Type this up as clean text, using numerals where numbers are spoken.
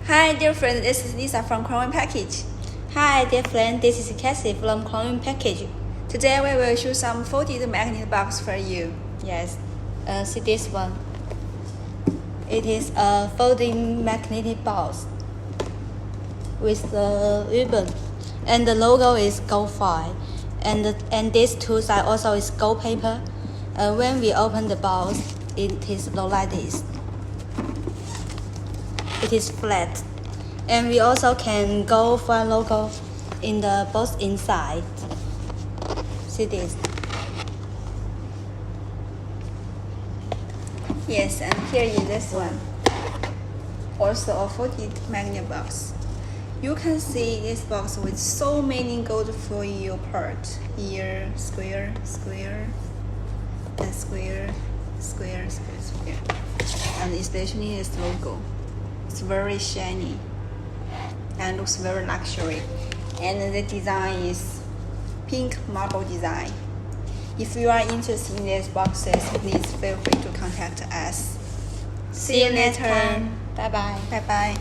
Hi dear friend, this is Lisa from Dongguan Package. Hi dear friend, this is Cassie from Dongguan Package. Today we will show some folded magnet box for you. Yes, see this one. It is a folding magnetic box with the ribbon, and the logo is gold foil, and these two sides also is gold paper. When we open the box, it is look like this. It is flat, and we also can gold foil logo in the box inside. See this. Yes, and here is this one. Also a folded magnet box. You can see this box with so many gold foil parts. Here, square, square, and square, square, square, square. And especially this logo. It's very shiny and looks very luxury. And the design is pink marble design. If you are interested in these boxes, please feel free to contact us. See you later. Bye bye. Bye bye.